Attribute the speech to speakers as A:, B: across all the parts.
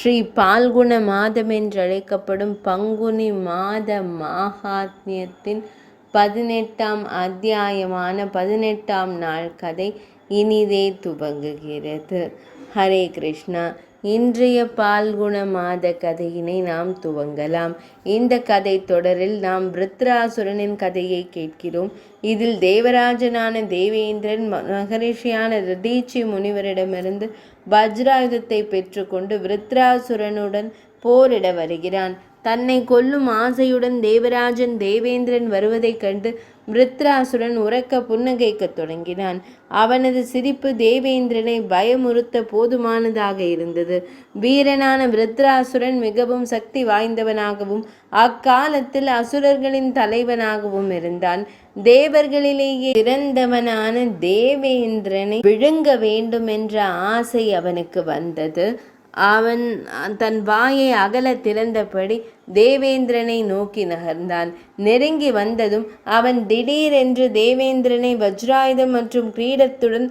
A: ஸ்ரீ பால்குண மாதம் என்றழைக்கப்படும் பங்குனி மாத மாகாத்மியத்தின் 18ஆம் அத்தியாயமான 18ஆம் நாள் கதை இனிதே துவங்குகிறது. ஹரே கிருஷ்ணா. இன்றைய பால்குண மாத கதையினை நாம் துவங்கலாம். இந்த கதை தொடரில் நாம் விருத்ராசுரனின் கதையை கேட்கிறோம். இதில் தேவராஜனான தேவேந்திரன் மகரிஷியான ரிதீச்சி முனிவரிடமிருந்து வஜ்ராயுதத்தை பெற்றுக்கொண்டு விருத்ராசுரனுடன் போரிட வருகிறான். தன்னை கொல்லும் ஆசையுடன் தேவராஜன் தேவேந்திரன் வருவதைக் கண்டு விருத்ராசுரன் உரக்க புன்னகைக்கத் தொடங்கினான். அவனது சிரிப்பு தேவேந்திரனை பயமுறுத்த போதுமானதாக இருந்தது. வீரனான விருத்ராசுரன் மிகவும் சக்தி வாய்ந்தவனாகவும் அக்காலத்தில் அசுரர்களின் தலைவனாகவும் இருந்தான். தேவர்களிலேயே சிறந்தவனான தேவேந்திரனை விழுங்க வேண்டும் என்ற ஆசை அவனுக்கு வந்தது. அவன் தன் வாயை அகல திறந்தபடி தேவேந்திரனை நோக்கி நகர்ந்தான். நெருங்கி வந்ததும் அவன் திடீரென்று தேவேந்திரனை வஜ்ராயுதம் மற்றும் கிரீடத்துடன்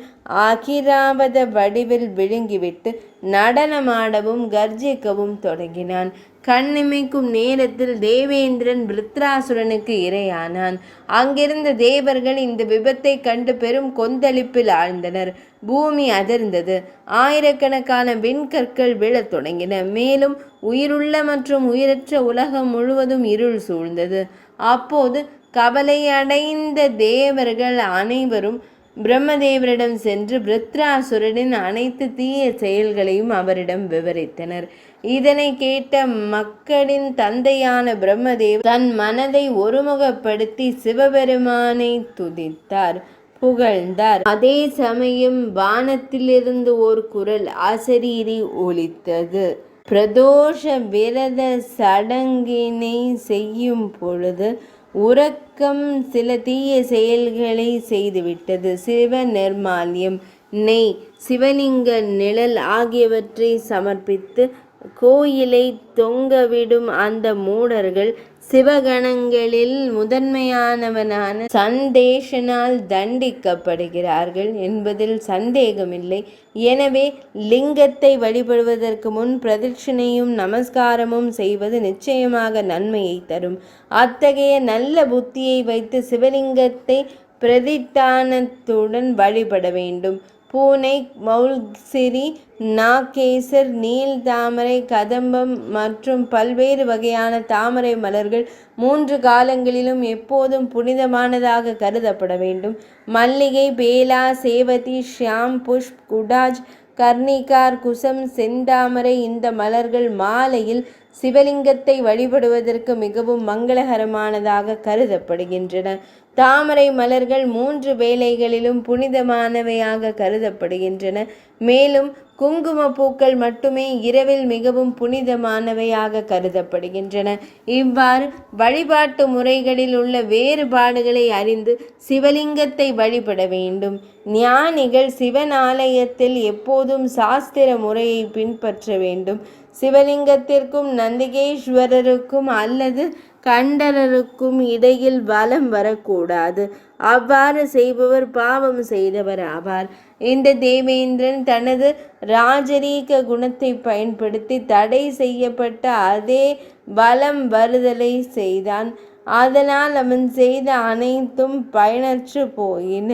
A: அகிராவத வடிவில் விழுங்கிவிட்டு நடனமாடவும் கர்ஜிக்கவும் தொடங்கினான். கண்ணிமைக்கும் நேரத்தில் தேவேந்திரன் விருத்ராசுரனுக்கு இரையானான். அங்கிருந்த தேவர்கள் இந்த விபத்தை கண்டு பெரும் கொந்தளிப்பில் ஆழ்ந்தனர். பூமி அதிர்ந்தது. ஆயிரக்கணக்கான விண்கற்கள் விழத் தொடங்கின. மேலும் உயிருள்ள மற்றும் உயிரற்ற உலகம் முழுவதும் இருள் சூழ்ந்தது. அப்போது கவலையடைந்த தேவர்கள் அனைவரும் பிரம்மதேவரிடம் சென்று விருத்ராசுரனின் அனைத்து தீய செயல்களையும் அவரிடம் விவரித்தனர். இதனை கேட்ட மக்களின் தந்தையான பிரம்மதேவர் தன் மனதை ஒருமுகப்படுத்தி சிவபெருமானை துதித்தார், புகழ்ந்தார். அதே சமயம் வானத்திலிருந்து ஒரு குரல் அசரீரி ஒலித்தது. பிரதோஷ விரத சடங்கினை செய்யும் பொழுது உறக்கம் சில தீய செயல்களை செய்துவிட்டது. சிவ நிர்மால்யம், நெய், சிவலிங்க நிழல் ஆகியவற்றை சமர்ப்பித்து கோயிலை தொங்கவிடும் அந்த மூடர்கள் சிவகணங்களில் முதன்மையானவனான சந்தேஷனால் தண்டிக்கப்படுகிறார்கள் என்பதில் சந்தேகமில்லை. எனவே லிங்கத்தை வழிபடுவதற்கு முன் பிரதட்சிணையும் நமஸ்காரமும் செய்வது நிச்சயமாக நன்மையை தரும். அத்தகைய நல்ல புத்தியை வைத்து சிவலிங்கத்தை பிரதிஷ்டானத்துடன் வழிபட வேண்டும். பூனை, மௌல்சிரி, நாகேசர், நீல் தாமரை, கதம்பம் மற்றும் பல்வேறு வகையான தாமரை மலர்கள் 3 காலங்களிலும் எப்போதும் புனிதமானதாக கருதப்பட வேண்டும். மல்லிகை, பேலா, சேவதி, ஷியாம், புஷ்ப், குடாஜ், கர்ணிகார், குசம், செந்தாமரை இந்த மலர்கள் மாலையில் சிவலிங்கத்தை வழிபடுவதற்கு மிகவும் மங்களகரமானதாக கருதப்படுகின்றன. தாமரை மலர்கள் 3 வேளைகளிலும் புனிதமானவையாக கருதப்படுகின்றன. மேலும் குங்கும பூக்கள் மட்டுமே இரவில் மிகவும் புனிதமானவையாக கருதப்படுகின்றன. இவ்வாறு வழிபாட்டு முறைகளில் உள்ள வேறுபாடுகளை அறிந்து சிவலிங்கத்தை வழிபட வேண்டும். ஞானிகள் சிவன் ஆலயத்தில் எப்போதும் சாஸ்திர முறையை பின்பற்ற வேண்டும். சிவலிங்கத்திற்கும் நந்திகேஸ்வரருக்கும் அல்லது கண்டரருக்கும் இடையில் வலம் வரக்கூடாது. அவ்வாறு செய்பவர் பாவம் செய்தவர் ஆவார். இந்த தேவேந்திரன் தனது ராஜரீக குணத்தை பயன்படுத்தி தடை செய்யப்பட்ட அதே வலம் வருதலை செய்தான். அதனால் அவன் செய்த அனைத்தும் பயனற்று போயின.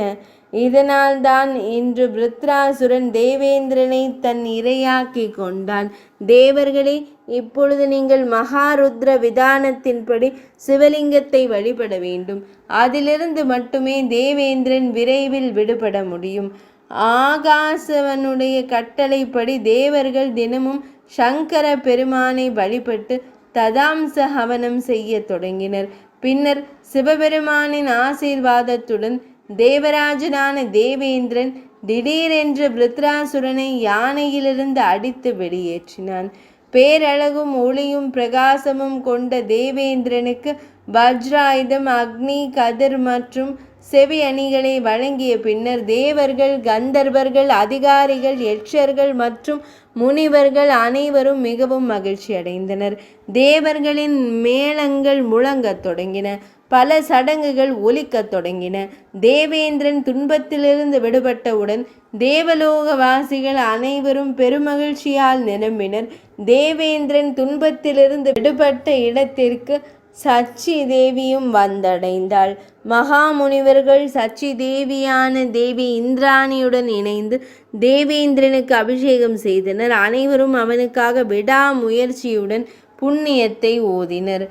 A: இதனால்தான் இன்று விருத்ராசுரன் தேவேந்திரனை தன் இரையாக்கி கொண்டான். தேவர்களே, இப்பொழுது நீங்கள் மகாருத்ர விதானத்தின்படி சிவலிங்கத்தை வழிபட வேண்டும். அதிலிருந்து மட்டுமே தேவேந்திரன் விரைவில் விடுபட முடியும். ஆகாசவனுடைய கட்டளைப்படி தேவர்கள் தினமும் சங்கர பெருமானை வழிபட்டு ததாம்ச ஹவனம் செய்ய தொடங்கினர். பின்னர் சிவபெருமானின் ஆசீர்வாதத்துடன் தேவராஜனான தேவேந்திரன் திடீரென்று விருத்ராசுரனை யானையிலிருந்து அடித்து வெளியேற்றினான். பேரழகும் ஒளியும் பிரகாசமும் கொண்ட தேவேந்திரனுக்கு வஜ்ராயுதம், அக்னி, கதிர் மற்றும் செவி அணிகளை வழங்கிய பின்னர் தேவர்கள், கந்தர்வர்கள், அதிகாரிகள், யட்சர்கள் மற்றும் முனிவர்கள் அனைவரும் மிகவும் மகிழ்ச்சி அடைந்தனர். தேவர்களின் மேளங்கள் முழங்கத் தொடங்கின. பல சடங்குகள் ஒலிக்கத் தொடங்கின. தேவேந்திரன் துன்பத்திலிருந்து விடுபட்டவுடன் தேவலோகவாசிகள் அனைவரும் பெருமகிழ்ச்சியால் நிரம்பினர். தேவேந்திரன் துன்பத்திலிருந்து விடுபட்ட இடத்திற்கு சச்சி தேவியும் வந்தடைந்தாள். மகாமுனிவர்கள் சச்சி தேவியான தேவி இந்திராணியுடன் இணைந்து தேவேந்திரனுக்கு அபிஷேகம் செய்தனர். அனைவரும் அவனுக்காக விடாமுயற்சியுடன் புண்ணியத்தை ஓதினர்.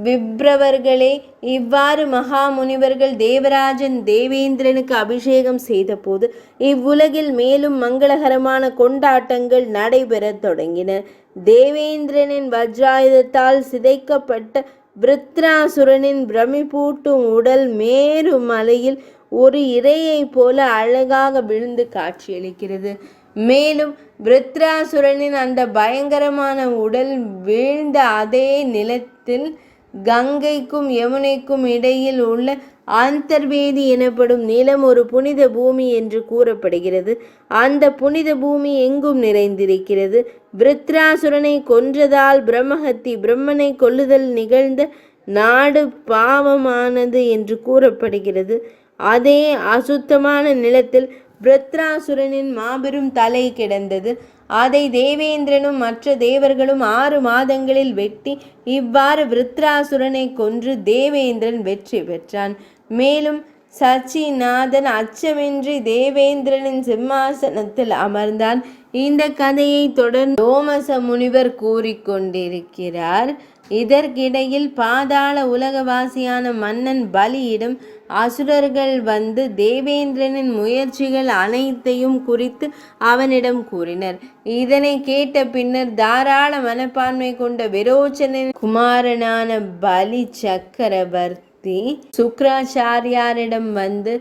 A: விப்ரவர்களே, இவ்வாறு மகாமுனிவர்கள் தேவராஜன் தேவேந்திரனுக்கு அபிஷேகம் செய்தபோது இவ்வுலகில் மேலும் மங்களகரமான கொண்டாட்டங்கள் நடைபெறத் தொடங்கின. தேவேந்திரனின் வஜ்ராயுதத்தால் சிதைக்கப்பட்ட விருத்ராசுரனின் பிரமிப்பூட்டும் உடல் மேரு மலையில் ஒரு இரையை போல அழகாக விழுந்து காட்சியளிக்கிறது. மேலும் விருத்ராசுரனின் அந்த பயங்கரமான உடல் வீழ்ந்த அதே நிலத்தில் கங்கைக்கும் யமுனைக்கும் இடையில் உள்ள அந்தர்வேதி எனப்படும் நிலம் ஒரு புனித பூமி என்று கூறப்படுகிறது. அந்த புனித பூமி எங்கும் நிறைந்திருக்கிறது. விருத்ராசுரனை கொன்றதால் பிரம்மஹத்தி பிரம்மனை கொல்லுதல் நிகழ்ந்த நாடு பாவமானது என்று கூறப்படுகிறது. அதே அசுத்தமான நிலத்தில் விருத்ராசுரனின் மாபெரும் தலை கிடந்தது. அதை தேவேந்திரனும் மற்ற தேவர்களும் 6 மாதங்களில் வெட்டி இவ்வாறு விருத்ராசுரனை கொன்று தேவேந்திரன் வெற்றி பெற்றான். மேலும் சச்சிநாதன் அச்சமின்றி தேவேந்திரனின் சிம்மாசனத்தில் அமர்ந்தான். இந்த கதையை தொடர்ந்து லோமச முனிவர் கூறிக்கொண்டிருக்கிறார். இதற்கிடையில் பாதாள உலகவாசியான மன்னன் பலியிடம் அசுரர்கள் வந்து தேவேந்திரனின் முயற்சிகள் அனைத்தையும் குறித்து அவனிடம் கூறினர். இதனை கேட்ட பின்னர் தாராள மனப்பான்மை கொண்ட விரோச்சனின் குமாரனான பலி சக்கரவர்த்தி சுக்ராச்சாரியாரிடம் வந்து,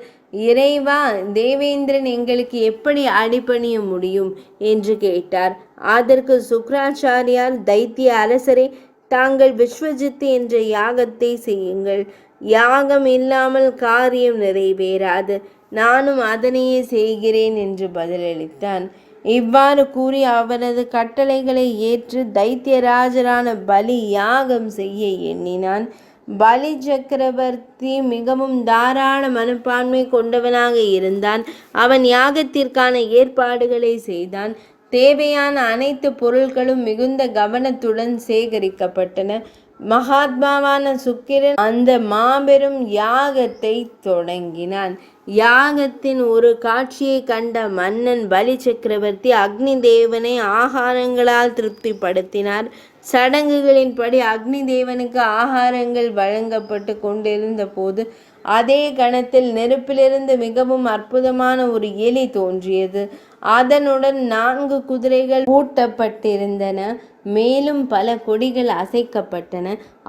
A: இறைவா, தேவேந்திரன் எங்களுக்கு எப்படி அடிபணிய முடியும் என்று கேட்டார். அதற்கு சுக்ராச்சாரியார், தைத்திய அரசரே, தாங்கள் விஸ்வஜித்து என்ற யாகத்தை செய்யுங்கள். யாகம் இல்லாமல் காரியம் நிறைவேறாது. நானும் அதனையே செய்கிறேன் என்று பதிலளித்தான். இவ்வாறு கூறி அவனது கட்டளைகளை ஏற்று தைத்தியராஜரான பலி யாகம் செய்ய எண்ணினான். பலி சக்கரவர்த்தி மிகவும் தாராள மனப்பான்மை கொண்டவனாக இருந்தான். அவன் யாகத்திற்கான ஏற்பாடுகளை செய்தான். தேவையான அனைத்து பொருட்களும் மிகுந்த கவனத்துடன் சேகரிக்கப்பட்டன. மகாத்மாவான சுக்கிரன் அந்த மாபெரும் யாகத்தை தொடங்கினான். யாகத்தின் ஒரு காட்சியை கண்ட மன்னன் பலி சக்கரவர்த்தி அக்னி தேவனை ஆகாரங்களால் திருப்திப்படுத்தினார். சடங்குகளின்படி அக்னி தேவனுக்கு ஆகாரங்கள் வழங்கப்பட்டு கொண்டிருந்த போது அதே கணத்தில் நெருப்பிலிருந்து மிகவும் அற்புதமான ஒரு எலி தோன்றியது. அதனுடன் 4 குதிரைகள் பூட்டப்பட்டிருந்தன. மேலும் பல கொடிகள் அசைக்கப்பட்டன.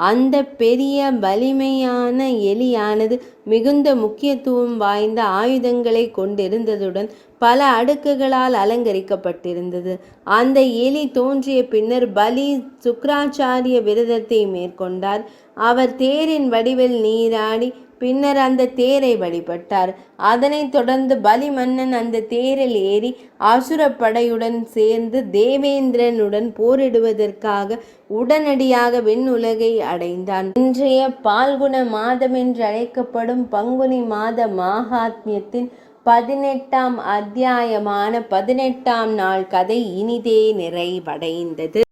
A: அந்த பெரிய வலிமையான எலியானது மிகுந்த முக்கியத்துவம் வாய்ந்த ஆயுதங்களை கொண்டிருந்ததுடன் பல அடுக்குகளால் அலங்கரிக்கப்பட்டிருந்தது. அந்த எலி தோன்றிய பின்னர் பலி சுக்ராச்சாரிய விரதத்தை மேற்கொண்டார். அவர் தேரின் வடிவில் நீராடி பின்னர் அந்த தேரை வழிபட்டார். அதனைத் தொடர்ந்து பலி மன்னன் அந்த தேரில் ஏறி அசுர படையுடன் சேர்ந்து தேவேந்திரனுடன் போரிடுவதற்காக உடனடியாக விண்ணுலகை அடைந்தான். இன்றைய பால்குண மாதம் என்று அழைக்கப்படும் பங்குனி மாத மாகாத்மியத்தின் 18ஆம் அத்தியாயமான 18ஆம் நாள் கதை இனிதே நிறைவடைந்தது.